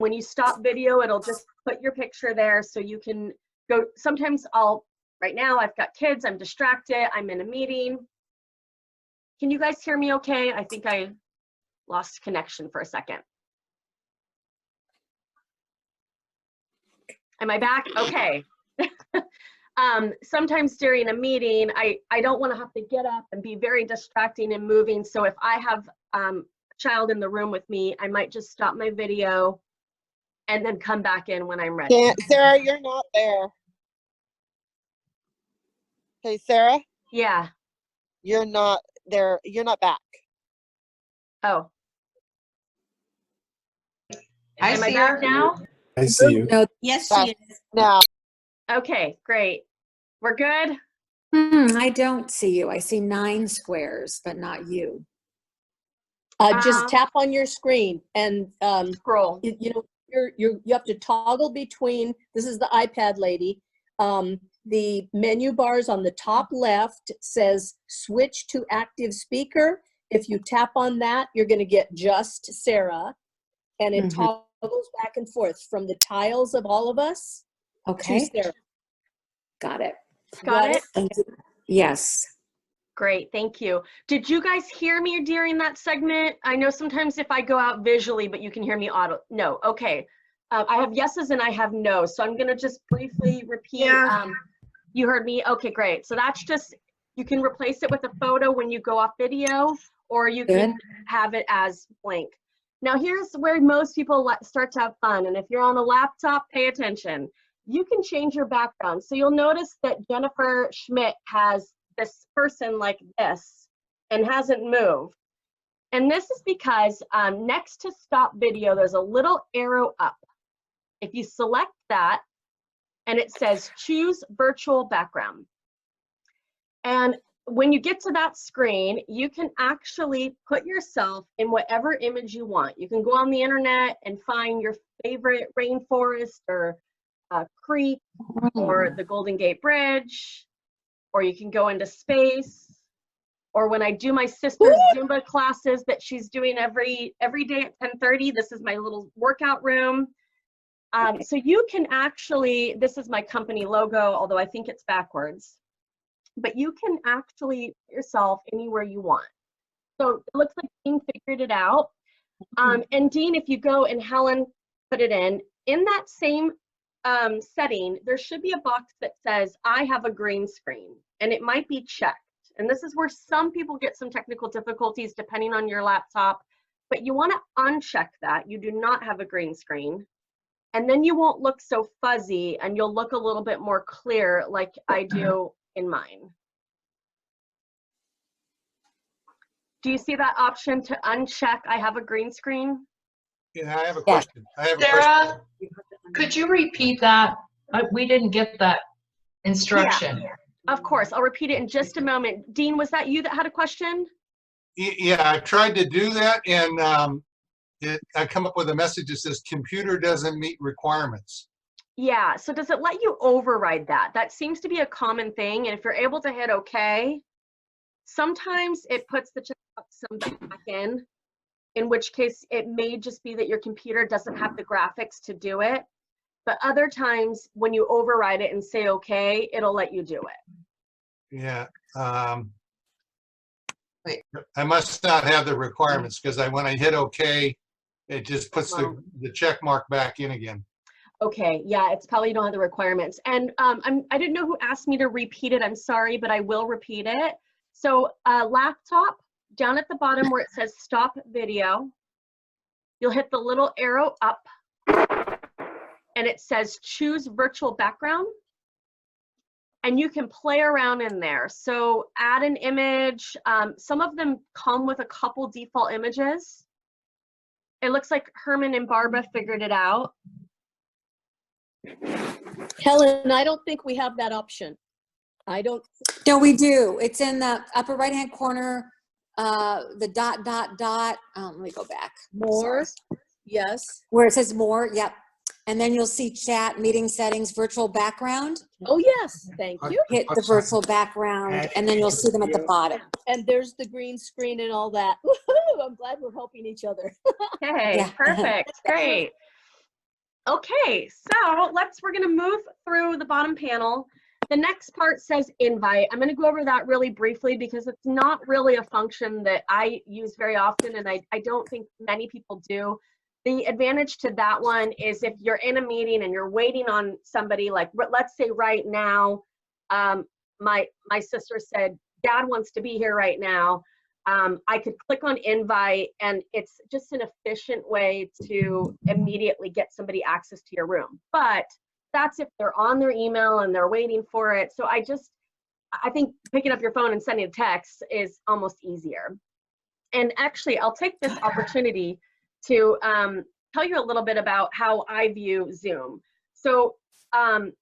When you stop video, it'll just put your picture there so you can go. Sometimes right now I've got kids, I'm distracted, I'm in a meeting. Can you guys hear me okay? I think I lost connection for a second. Am I back? Okay. Sometimes during a meeting, I don't want to have to get up and be very distracting and moving. So if I have a child in the room with me, I might just stop my video and then come back in when I'm ready. Yeah, Sarah, you're not there. Hey, Sarah? Yeah. You're not there. You're not back. Oh. Am I back now? I see you. No, yes, she is. Now. Okay, great. We're good? I don't see you. I see 9 squares, but not you. Just tap on your screen and scroll. You know, you have to toggle between. This is the iPad lady. The menu bars on the top left says switch to active speaker. If you tap on that, you're going to get just Sarah, and it toggles back and forth from the tiles of all of us. Okay. To Sarah. Got it. Got it? Thank you. Yes. Great, thank you. Did you guys hear me during that segment? I know sometimes if I go out visually, but you can hear me audio. No, okay. I have yeses and I have no's, so I'm gonna just briefly repeat. Yeah. You heard me? Okay, great. So that's just, you can replace it with a photo when you go off video, or you can have it as blank. Now here's where most people start to have fun, and if you're on a laptop, pay attention. You can change your background. So you'll notice that Jennifer Schmidt has this person like this and hasn't moved. And this is because next to stop video, there's a little arrow up. If you select that, and it says choose virtual background. And when you get to that screen, you can actually put yourself in whatever image you want. You can go on the internet and find your favorite rainforest or creek or the Golden Gate Bridge, or you can go into space. Or when I do my sister's Zumba classes that she's doing every day at 10:30, this is my little workout room. So you can actually, this is my company logo, although I think it's backwards, but you can actually put yourself anywhere you want. So it looks like Dean figured it out. And Dean, if you go and Helen put it in that same setting, there should be a box that says, I have a green screen, and it might be checked. And this is where some people get some technical difficulties depending on your laptop, but you want to uncheck that. You do not have a green screen. And then you won't look so fuzzy, and you'll look a little bit more clear like I do in mine. Do you see that option to uncheck I have a green screen? Yeah, I have a question. Sarah, could you repeat that? We didn't get that instruction. Yeah, of course. I'll repeat it in just a moment. Dean, was that you that had a question? Yeah, I tried to do that, and I come up with a message that says computer doesn't meet requirements. Yeah, so does it let you override that? That seems to be a common thing, and if you're able to hit OK, sometimes it puts the checkbox back in which case it may just be that your computer doesn't have the graphics to do it. But other times when you override it and say OK, it'll let you do it. Yeah. I must not have the requirements, because when I hit OK, it just puts the check mark back in again. Okay, yeah, it's probably you don't have the requirements. And I didn't know who asked me to repeat it. I'm sorry, but I will repeat it. So laptop, down at the bottom where it says stop video, you'll hit the little arrow up, and it says choose virtual background. And you can play around in there. So add an image. Some of them come with a couple default images. It looks like Herman and Barbara figured it out. Helen, I don't think we have that option. I don't. No, we do. It's in the upper right-hand corner, the dot. Let me go back. More. Yes. Where it says more, yep. And then you'll see chat, meeting settings, virtual background. Oh, yes. Thank you. Hit the virtual background, and then you'll see them at the bottom. And there's the green screen and all that. Woohoo! I'm glad we're helping each other. Hey, yeah. Perfect. Great. Okay, so we're gonna move through the bottom panel. The next part says invite. I'm gonna go over that really briefly because it's not really a function that I use very often, and I don't think many people do. The advantage to that one is if you're in a meeting and you're waiting on somebody, like let's say right now, my sister said, Dad wants to be here right now. I could click on invite, and it's just an efficient way to immediately get somebody access to your room. But that's if they're on their email and they're waiting for it. So I think picking up your phone and sending a text is almost easier. And actually, I'll take this opportunity to tell you a little bit about how I view Zoom. So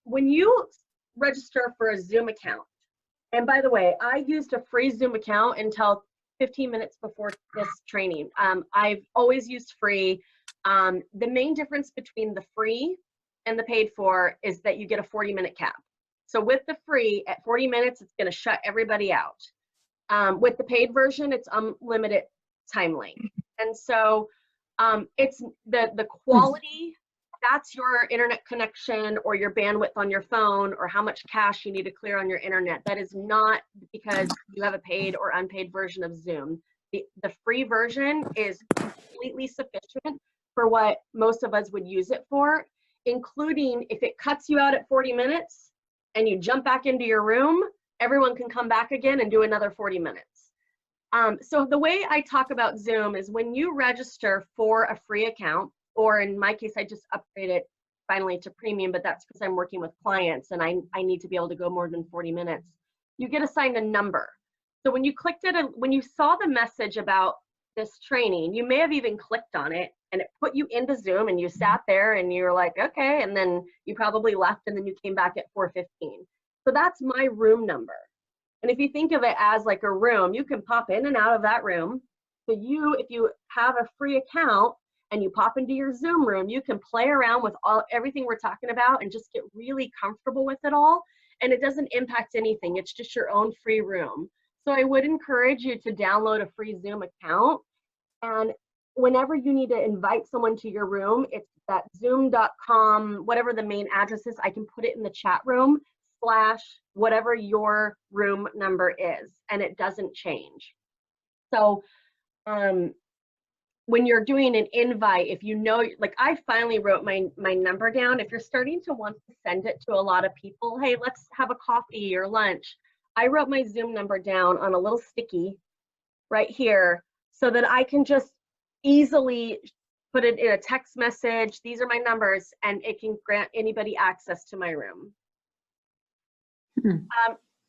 when you register for a Zoom account, and by the way, I used a free Zoom account until 15 minutes before this training. I've always used free. The main difference between the free and the paid for is that you get a 40-minute cap. So with the free, at 40 minutes, it's gonna shut everybody out. With the paid version, it's unlimited time length. And so it's the quality, that's your internet connection or your bandwidth on your phone or how much cache you need to clear on your internet. That is not because you have a paid or unpaid version of Zoom. The free version is completely sufficient for what most of us would use it for, including if it cuts you out at 40 minutes and you jump back into your room, everyone can come back again and do another 40 minutes. So the way I talk about Zoom is when you register for a free account, or in my case, I just upgraded finally to premium, but that's because I'm working with clients and I need to be able to go more than 40 minutes. You get assigned a number. So when you clicked it, when you saw the message about this training, you may have even clicked on it and it put you into Zoom and you sat there and you're like, okay, and then you probably left and then you came back at 4:15. So that's my room number. And if you think of it as like a room, you can pop in and out of that room. So if you have a free account and you pop into your Zoom room, you can play around with everything we're talking about and just get really comfortable with it all. And it doesn't impact anything. It's just your own free room. So I would encourage you to download a free Zoom account. And whenever you need to invite someone to your room, it's that zoom.com, whatever the main address is, I can put it in the chat room / whatever your room number is, and it doesn't change. So when you're doing an invite, if you know, like I finally wrote my number down. If you're starting to want to send it to a lot of people, hey, let's have a coffee or lunch. I wrote my Zoom number down on a little sticky right here so that I can just easily put it in a text message. These are my numbers, and it can grant anybody access to my room.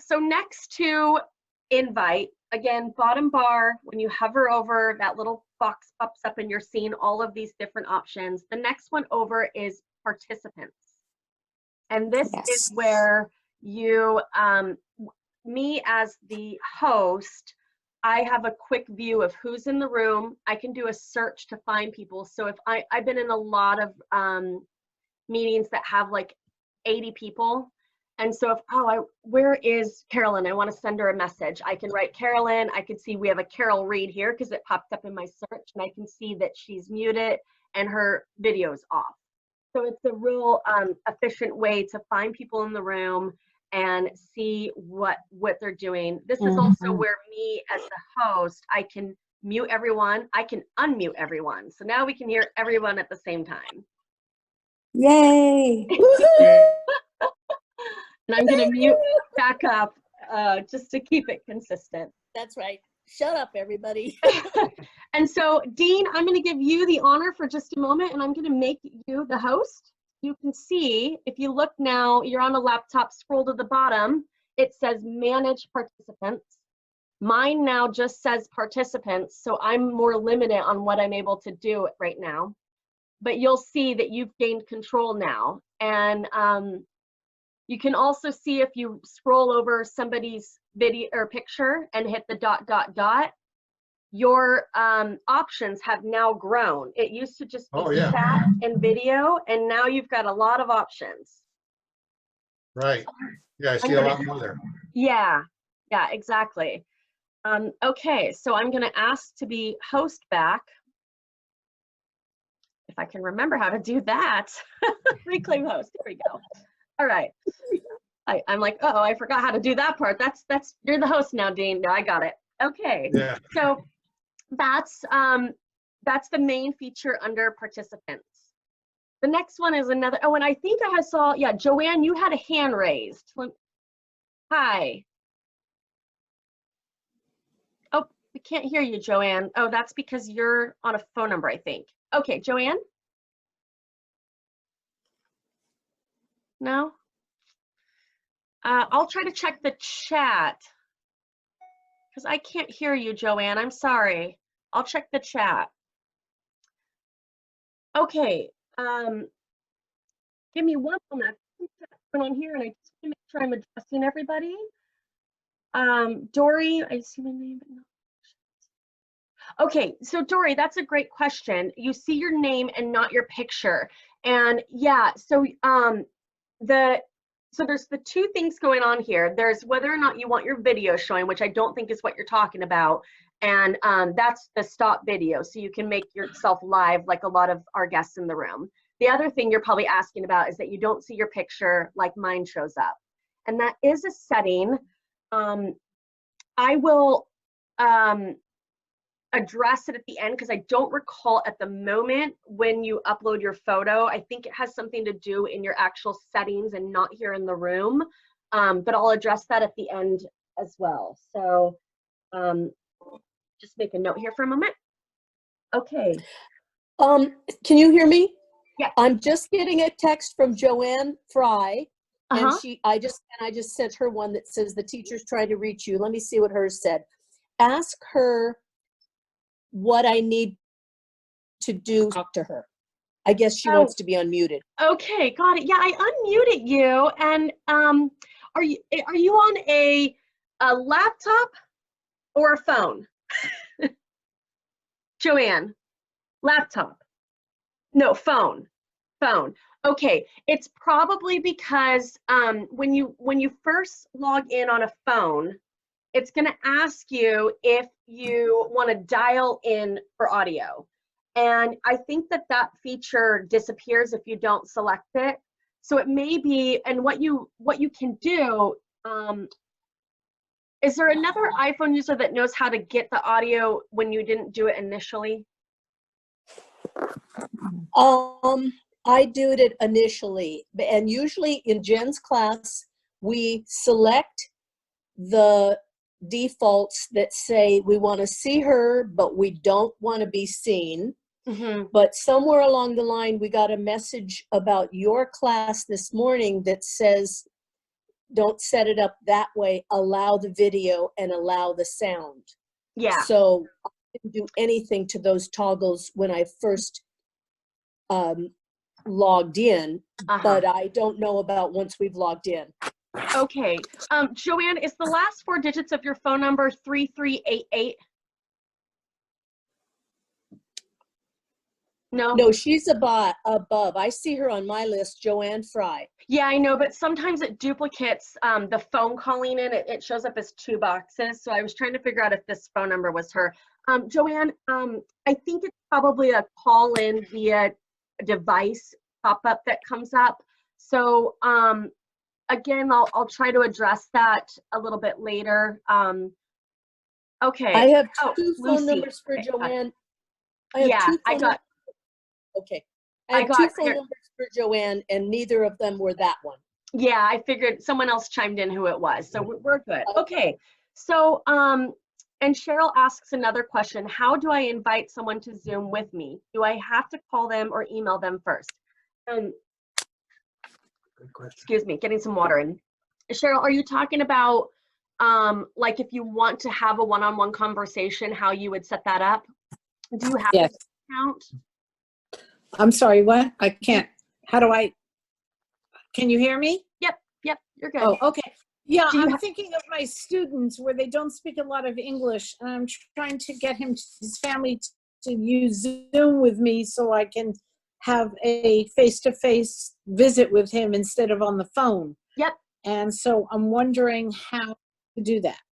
So next to invite, again, bottom bar, when you hover over, that little box pops up and you're seeing all of these different options. The next one over is participants. And this is where you, me as the host, I have a quick view of who's in the room. I can do a search to find people. So if I've been in a lot of meetings that have like 80 people. And so if, where is Carolyn? I want to send her a message. I can write Carolyn. I can see we have a Carol Reed here because it popped up in my search, and I can see that she's muted and her video's off. So it's a real efficient way to find people in the room and see what they're doing. This is also where me as the host, I can mute everyone. I can unmute everyone. So now we can hear everyone at the same time. Yay! And I'm going to mute back up just to keep it consistent. That's right. Shut up, everybody. And so, Dean, I'm going to give you the honor for just a moment, and I'm going to make you the host. You can see, if you look now, you're on a laptop, scroll to the bottom, it says Manage Participants. Mine now just says Participants, so I'm more limited on what I'm able to do right now. But you'll see that you've gained control now. And you can also see if you scroll over somebody's video or picture and hit the ... your options have now grown. It used to just be chat and video, and now you've got a lot of options. Right. Yeah, I see a lot more there. Yeah, exactly. Okay, so I'm going to ask to be host back. If if I can remember how to do that. Reclaim host. Here we go. All right. I'm like, oh, I forgot how to do that part. That's you're the host now, Dean. No, I got it. Okay. Yeah. So that's the main feature under participants. The next one is another. Oh, and I think I saw. Yeah, Joanne, you had a hand raised. Hi. Oh, we can't hear you, Joanne. Oh, that's because you're on a phone number, I think. Okay, Joanne? No? I'll try to check the chat because I can't hear you, Joanne. I'm sorry. I'll check the chat. Okay. Give me one moment. What's going on here? And I just want to make sure I'm addressing everybody. Dory, I see my name, but no. Okay, so Dory, that's a great question. You see your name and not your picture. And yeah, so there's the two things going on here. There's whether or not you want your video showing, which I don't think is what you're talking about. And that's the stop video. So you can make yourself live like a lot of our guests in the room. The other thing you're probably asking about is that you don't see your picture like mine shows up. And that is a setting. I will address it at the end because I don't recall at the moment when you upload your photo. I think it has something to do in your actual settings and not here in the room, but I'll address that at the end as well. So just make a note here for a moment. Okay. Can you hear me? Yeah. I'm just getting a text from Joanne Fry, and Uh-huh. I just sent her one that says the teacher's trying to reach you. Let me see what hers said. Ask her what I need to do. Talk to her. I guess she wants to be unmuted. Okay, got it. Yeah, I unmuted you. And are you on a laptop or a phone? Joanne, laptop. No, phone. Phone. Okay, it's probably because when you first log in on a phone, it's going to ask you if you want to dial in for audio. And I think that feature disappears if you don't select it. So it may be, and what you can do, is there another iPhone user that knows how to get the audio when you didn't do it initially? I do it initially, and usually in Jen's class, we select the defaults that say we want to see her, but we don't want to be seen. Mm-hmm. But somewhere along the line, we got a message about your class this morning that says, don't set it up that way, allow the video and allow the sound. Yeah. So I didn't do anything to those toggles when I first logged in, but I don't know about once we've logged in. Okay. Joanne, is the last 4 digits of your phone number 3388? No? No, she's above. I see her on my list, Joanne Fry. Yeah, I know, but sometimes it duplicates the phone calling in. It shows up as 2 boxes. So I was trying to figure out if this phone number was her. Joanne, I think it's probably a call in via device pop-up that comes up. So again, I'll try to address that a little bit later. Okay. I have two Lucy. phone numbers for Okay, Joanne. Okay. I have two phone numbers for Joanne, and neither of them were that one. Yeah, I figured someone else chimed in who it was, so we're good. Okay, so and Cheryl asks another question. How do I invite someone to Zoom with me? Do I have to call them or email them first? Good question. Excuse me, getting some water in. Cheryl, are you talking about like if you want to have a one-on-one conversation, how you would set that up? Do you have an account? I'm sorry, what? I can't. How do I? Can you hear me? Yep, you're good. Oh, okay. Yeah, I'm thinking of my students where they don't speak a lot of English, and I'm trying to get his family to use Zoom with me so I can have a face-to-face visit with him instead of on the phone. Yep. And so I'm wondering how to do that.